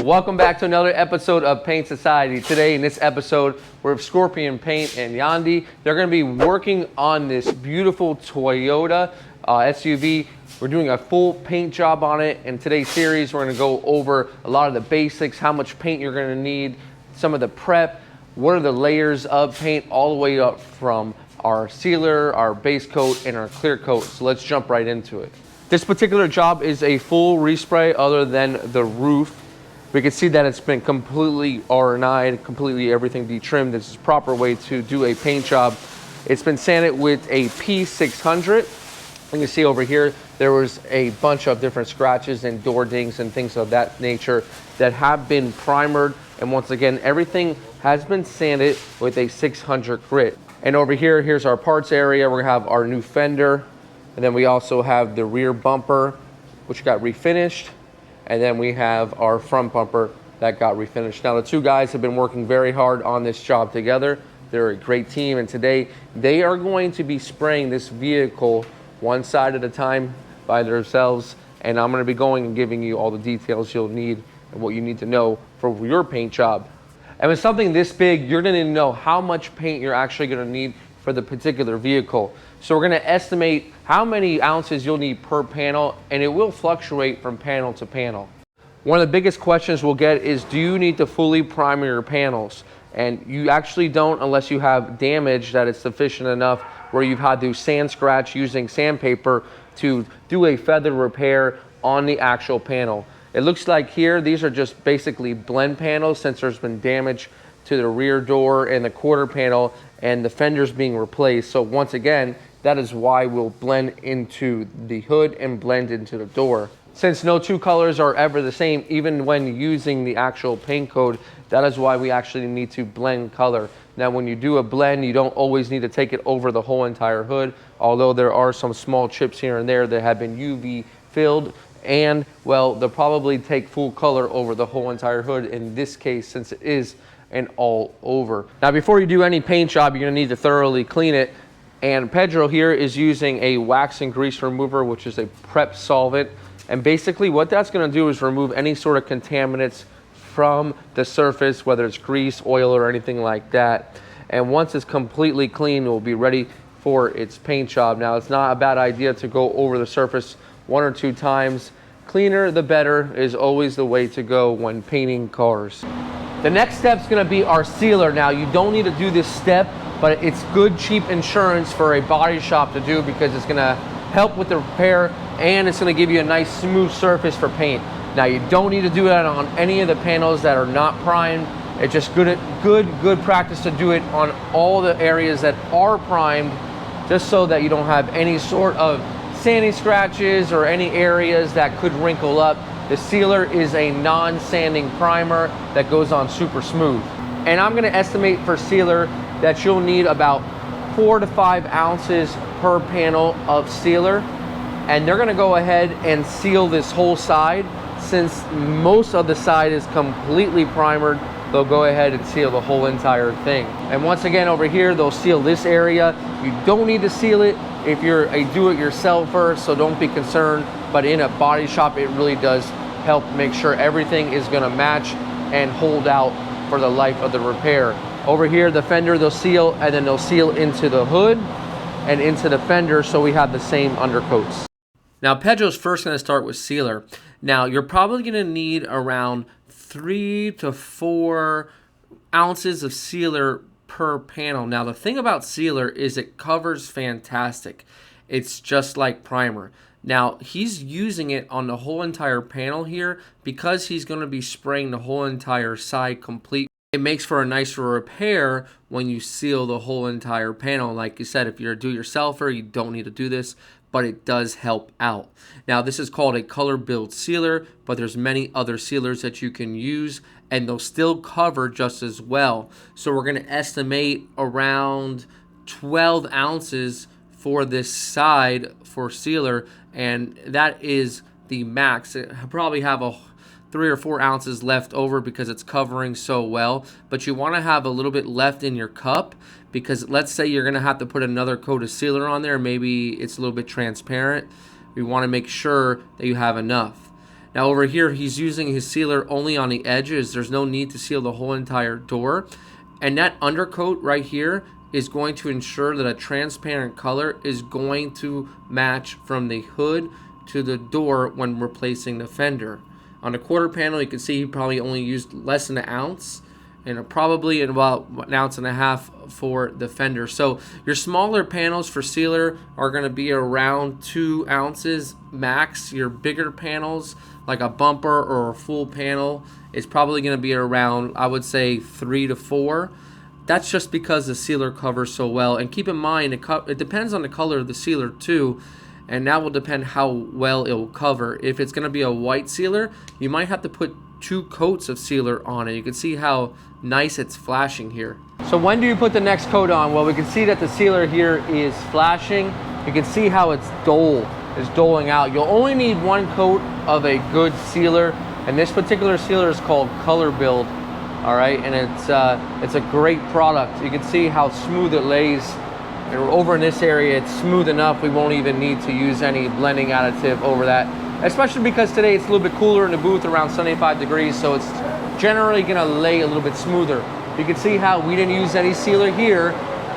Welcome back to another episode of Paint Society. Today in this episode, we're with Scorpion Paint and Yandi. They're going to be working on this beautiful Toyota SUV. We're doing a full paint job on it. In today's series, we're going to go over a lot of the basics, how much paint you're going to need, some of the prep, what are the layers of paint, all the way up from our sealer, our base coat, and our clear coat. So let's jump right into it. This particular job is a full respray other than the roof. We can see that it's been completely R&I'd, completely everything detrimmed. This is the proper way to do a paint job. It's been sanded with a P600. You can see over here, there was a bunch of different scratches and door dings and things of that nature that have been primered. And once again, everything has been sanded with a 600 grit. And over here, here's our parts area. We're gonna have our new fender. And then we also have the rear bumper, which got refinished. And then we have our front bumper that got refinished. Now the two guys have been working very hard on this job together. They're a great team, and today they are going to be spraying this vehicle one side at a time by themselves, and I'm going to be going and giving you all the details you'll need and what you need to know for your paint job. And with something this big, you're going to know how much paint you're actually going to need for the particular vehicle. So we're going to estimate how many ounces you'll need per panel, and it will fluctuate from panel to panel. One of the biggest questions we'll get is, do you need to fully primer your panels? And you actually don't, unless you have damage that is sufficient enough where you've had to sand scratch using sandpaper to do a feather repair on the actual panel. It looks like here, these are just basically blend panels since there's been damage to the rear door and the quarter panel and the fenders being replaced. So once again, that is why we'll blend into the hood and blend into the door. Since no two colors are ever the same, even when using the actual paint code, that is why we actually need to blend color. Now, when you do a blend, you don't always need to take it over the whole entire hood, although there are some small chips here and there that have been UV filled, and well, they'll probably take full color over the whole entire hood in this case, since it is an all over. Now, before you do any paint job, you're gonna need to thoroughly clean it. And Pedro here is using a wax and grease remover, which is a prep solvent. And basically what that's gonna do is remove any sort of contaminants from the surface, whether it's grease, oil, or anything like that. And once it's completely clean, it will be ready for its paint job. Now, it's not a bad idea to go over the surface 1 or 2 times. Cleaner the better is always the way to go when painting cars. The next step is gonna be our sealer. Now, you don't need to do this step, but it's good, cheap insurance for a body shop to do because it's gonna help with the repair and it's gonna give you a nice smooth surface for paint. Now, you don't need to do that on any of the panels that are not primed. It's just good practice to do it on all the areas that are primed, just so that you don't have any sort of sanding scratches or any areas that could wrinkle up. The sealer is a non-sanding primer that goes on super smooth. And I'm gonna estimate for sealer that you'll need about 4 to 5 ounces per panel of sealer. And they're gonna go ahead and seal this whole side. Since most of the side is completely primered, they'll go ahead and seal the whole entire thing. And once again, over here, they'll seal this area. You don't need to seal it if you're a do-it-yourselfer, so don't be concerned. But in a body shop, it really does help make sure everything is gonna match and hold out for the life of the repair. Over here, the fender, they'll seal, and then they'll seal into the hood and into the fender, so we have the same undercoats. Now, Pedro's first gonna start with sealer. Now, you're probably gonna need around 3 to 4 ounces of sealer per panel. Now, the thing about sealer is it covers fantastic. It's just like primer. Now, he's using it on the whole entire panel here because he's going to be spraying the whole entire side complete. It makes for a nicer repair when you seal the whole entire panel. Like you said, if you're a do-it-yourselfer, you don't need to do this, but it does help out. Now, this is called a color build sealer, but there's many other sealers that you can use, and they'll still cover just as well. So we're going to estimate around 12 ounces for this side for sealer, and that is the max. It probably have a 3 or 4 ounces left over because it's covering so well, but you want to have a little bit left in your cup because let's say you're going to have to put another coat of sealer on there. Maybe it's a little bit transparent. We want to make sure that you have enough. Now over here, he's using his sealer only on the edges. There's no need to seal the whole entire door. And that undercoat right here is going to ensure that a transparent color is going to match from the hood to the door when replacing the fender. On the quarter panel, you can see he probably only used less than an ounce, and probably about an ounce and a half for the fender. So your smaller panels for sealer are going to be around 2 ounces max. Your bigger panels, like a bumper or a full panel, is probably going to be around, I would say, 3 to 4. That's just because the sealer covers so well. And keep in mind, it depends on the color of the sealer too, and that will depend how well it will cover. If it's going to be a white sealer, you might have to put 2 coats of sealer on it. You can see how nice it's flashing here. So when do you put the next coat on? Well, we can see that the sealer here is flashing. You can see how it's doling out. You'll only need 1 coat of a good sealer, and this particular sealer is called Color Build. All right, and it's a great product. You can see how smooth it lays. And over in this area, it's smooth enough. We won't even need to use any blending additive over that, especially because today it's a little bit cooler in the booth, around 75 degrees, so it's generally gonna lay a little bit smoother. You can see how we didn't use any sealer here.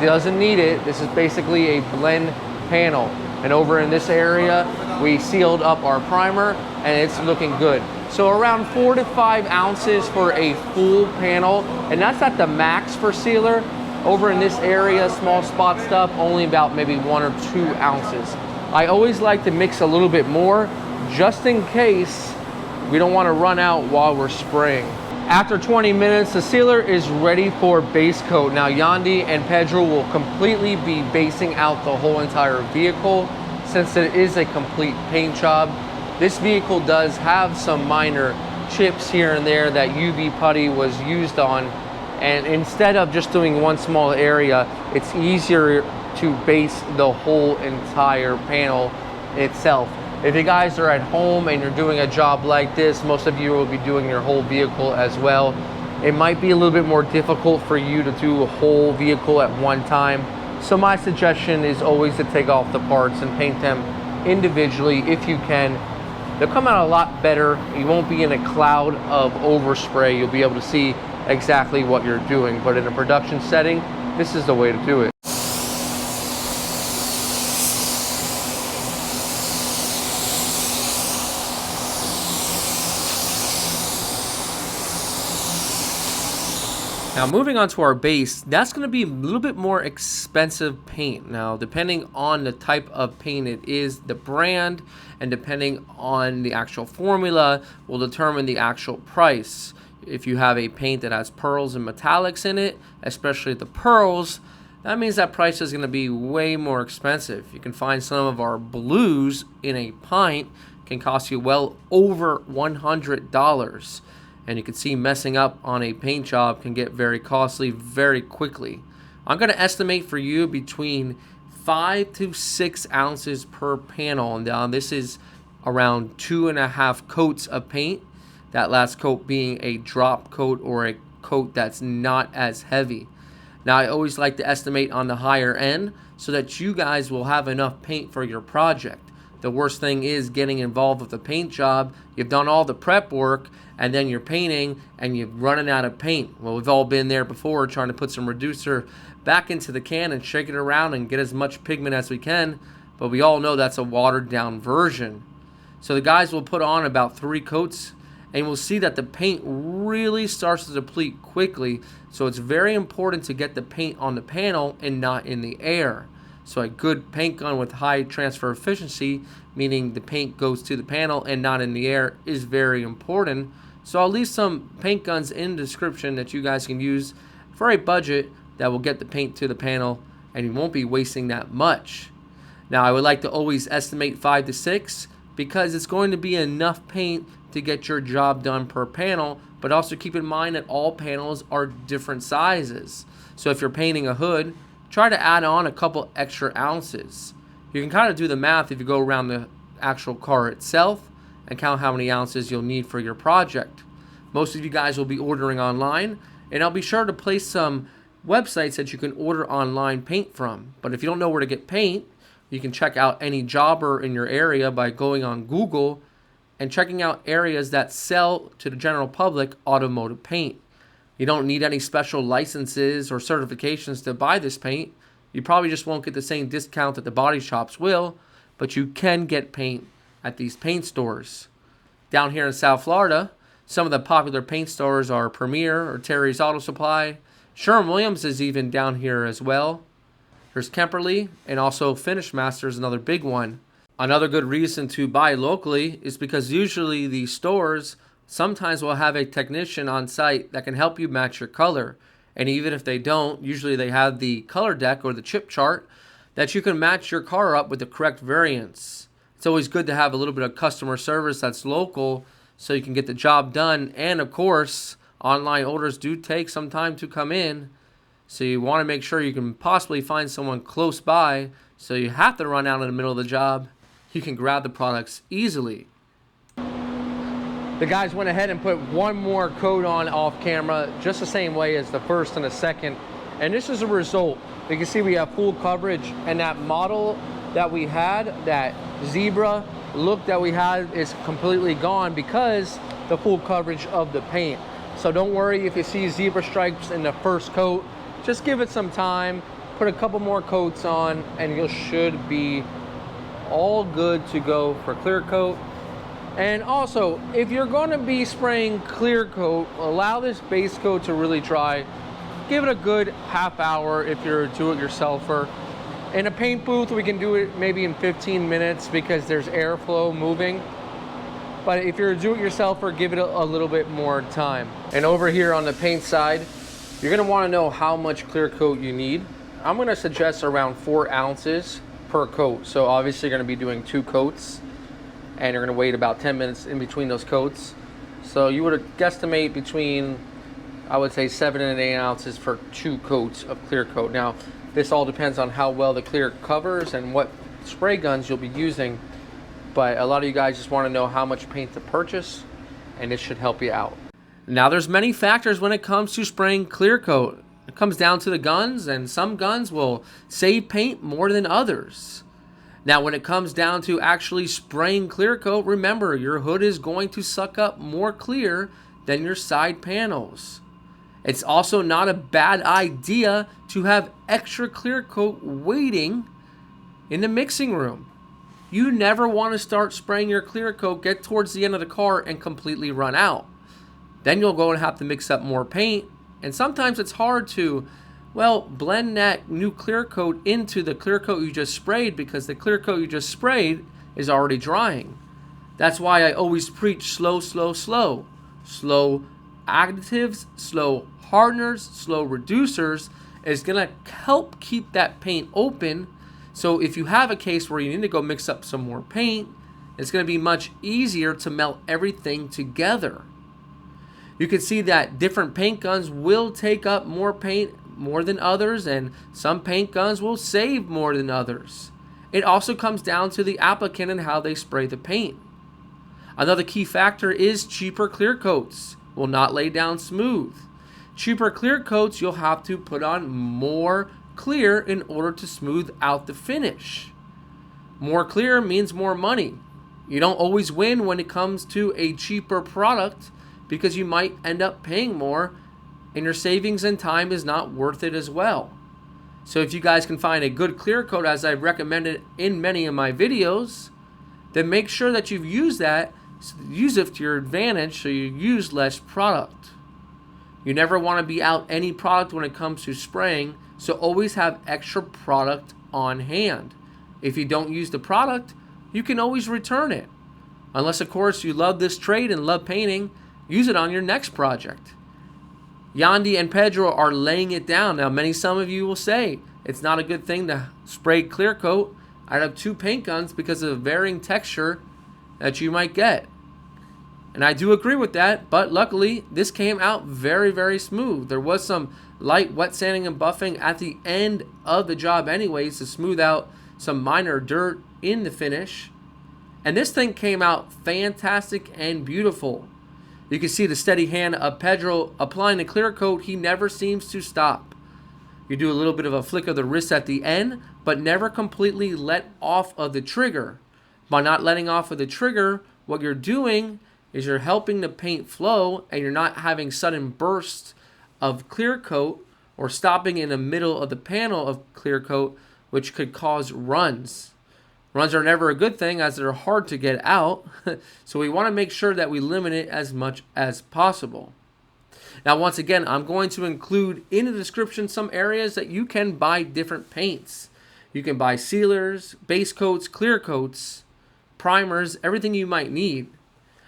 It doesn't need it. This is basically a blend panel. And over in this area, we sealed up our primer, and it's looking good. So around 4 to 5 ounces for a full panel, and that's at the max for sealer. Over in this area, small spot stuff, only about maybe 1 or 2 ounces. I always like to mix a little bit more, just in case we don't want to run out while we're spraying. After 20 minutes, the sealer is ready for base coat. Now Yandi and Pedro will completely be basing out the whole entire vehicle, since it is a complete paint job. This vehicle does have some minor chips here and there that UV putty was used on, and instead of just doing one small area, it's easier to base the whole entire panel itself. If you guys are at home and you're doing a job like this, most of you will be doing your whole vehicle as well. It might be a little bit more difficult for you to do a whole vehicle at one time. So my suggestion is always to take off the parts and paint them individually if you can. They'll come out a lot better. You won't be in a cloud of overspray. You'll be able to see exactly what you're doing. But in a production setting, this is the way to do it. Now moving on to our base, that's going to be a little bit more expensive paint. Now depending on the type of paint it is, the brand, and depending on the actual formula will determine the actual price. If you have a paint that has pearls and metallics in it, especially the pearls, that means that price is going to be way more expensive. You can find some of our blues in a pint can cost you well over $100. And you can see messing up on a paint job can get very costly very quickly. I'm going to estimate for you between 5 to 6 ounces per panel. And now this is around 2.5 coats of paint. That last coat being a drop coat or a coat that's not as heavy. Now I always like to estimate on the higher end so that you guys will have enough paint for your project. The worst thing is getting involved with a paint job. You've done all the prep work and then you're painting and you're running out of paint. Well, we've all been there before, trying to put some reducer back into the can and shake it around and get as much pigment as we can, but we all know that's a watered down version. So the guys will put on about 3 coats and we'll see that the paint really starts to deplete quickly. So it's very important to get the paint on the panel and not in the air. So a good paint gun with high transfer efficiency, meaning the paint goes to the panel and not in the air, is very important. So I'll leave some paint guns in the description that you guys can use for a budget that will get the paint to the panel and you won't be wasting that much. Now I would like to always estimate 5 to 6 because it's going to be enough paint to get your job done per panel, but also keep in mind that all panels are different sizes. So if you're painting a hood, try to add on a couple extra ounces. You can kind of do the math if you go around the actual car itself and count how many ounces you'll need for your project. Most of you guys will be ordering online, and I'll be sure to place some websites that you can order online paint from. But if you don't know where to get paint, you can check out any jobber in your area by going on Google and checking out areas that sell to the general public automotive paint. You don't need any special licenses or certifications to buy this paint. You probably just won't get the same discount that the body shops will, but you can get paint at these paint stores. Down here in South Florida, some of the popular paint stores are Premier or Terry's Auto Supply. Sherwin-Williams is even down here as well. There's Kemperly, and also Finish Master is another big one. Another good reason to buy locally is because usually these stores sometimes will have a technician on site that can help you match your color. And even if they don't, usually they have the color deck or the chip chart that you can match your car up with the correct variants. It's always good to have a little bit of customer service that's local so you can get the job done. And of course, online orders do take some time to come in. So you want to make sure you can possibly find someone close by, so you have to run out in the middle of the job. You can grab the products easily. The guys went ahead and put one more coat on off camera, just the same way as the first and the second. And this is a result. You can see we have full coverage, and that model that we had, that zebra look that we had, is completely gone because the full coverage of the paint. So don't worry if you see zebra stripes in the first coat. Just give it some time, put a couple more coats on, and you should be all good to go for clear coat. And also, if you're going to be spraying clear coat, allow this base coat to really dry. Give it a good half hour if you're a do-it-yourselfer. In a paint booth, we can do it maybe in 15 minutes because there's airflow moving. But if you're a do-it-yourselfer, give it a little bit more time. And over here on the paint side, you're going to want to know how much clear coat you need. I'm going to suggest around 4 ounces per coat. So obviously you're going to be doing 2 coats, and you're going to wait about 10 minutes in between those coats. So you would guesstimate between, I would say, 7 and 8 ounces for 2 coats of clear coat. Now, this all depends on how well the clear covers and what spray guns you'll be using. But a lot of you guys just want to know how much paint to purchase, and this should help you out. Now, there's many factors when it comes to spraying clear coat. It comes down to the guns, and some guns will save paint more than others. Now, when it comes down to actually spraying clear coat, remember, your hood is going to suck up more clear than your side panels. It's also not a bad idea to have extra clear coat waiting in the mixing room. You never want to start spraying your clear coat, get towards the end of the car, and completely run out. Then you'll go and have to mix up more paint, and sometimes it's hard to, well, blend that new clear coat into the clear coat you just sprayed, because the clear coat you just sprayed is already drying. That's why I always preach slow, slow, slow. Slow additives, slow hardeners, slow reducers is going to help keep that paint open. So if you have a case where you need to go mix up some more paint, it's going to be much easier to melt everything together. You can see that different paint guns will take up more paint more than others, and some paint guns will save more than others. It also comes down to the applicant and how they spray the paint. Another key factor is cheaper clear coats will not lay down smooth. Cheaper clear coats, you'll have to put on more clear in order to smooth out the finish. More clear means more money. You don't always win when it comes to a cheaper product, because you might end up paying more and your savings and time is not worth it as well. So if you guys can find a good clear coat, as I've recommended in many of my videos, then make sure that you've used that, use it to your advantage so you use less product. You never want to be out any product when it comes to spraying, so always have extra product on hand. If you don't use the product, you can always return it. Unless, of course, you love this trade and love painting, use it on your next project. Yandy and Pedro are laying it down. Now, some of you will say it's not a good thing to spray clear coat out of 2 paint guns because of the varying texture that you might get. And I do agree with that, but luckily, this came out very, very smooth. There was some light wet sanding and buffing at the end of the job anyways to smooth out some minor dirt in the finish. And this thing came out fantastic and beautiful. You can see the steady hand of Pedro applying the clear coat. He never seems to stop. You do a little bit of a flick of the wrist at the end, but never completely let off of the trigger. By not letting off of the trigger, what you're doing is you're helping the paint flow, and you're not having sudden bursts of clear coat or stopping in the middle of the panel of clear coat, which could cause runs. Runs are never a good thing as they're hard to get out. So we want to make sure that we limit it as much as possible. Now, once again, I'm going to include in the description some areas that you can buy different paints. You can buy sealers, base coats, clear coats, primers, everything you might need.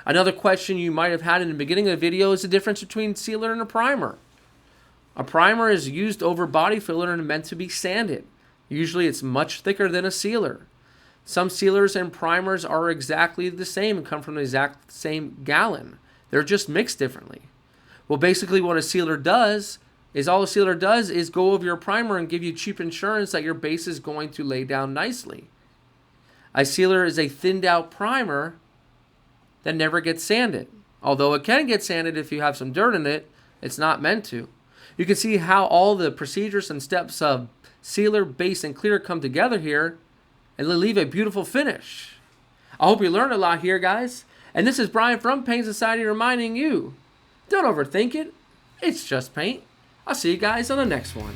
Another question you might have had in the beginning of the video is the difference between sealer and a primer. A primer is used over body filler and meant to be sanded. Usually it's much thicker than a sealer. Some sealers and primers are exactly the same and come from the exact same gallon. They're just mixed differently. Well, basically what a sealer does is all a sealer does is go over your primer and give you cheap insurance that your base is going to lay down nicely. A sealer is a thinned out primer that never gets sanded. Although it can get sanded if you have some dirt in it, it's not meant to. You can see how all the procedures and steps of sealer, base, and clear come together here and leave a beautiful finish. I hope you learned a lot here, guys. And this is Brian from Paint Society reminding you, don't overthink it. It's just paint. I'll see you guys on the next one.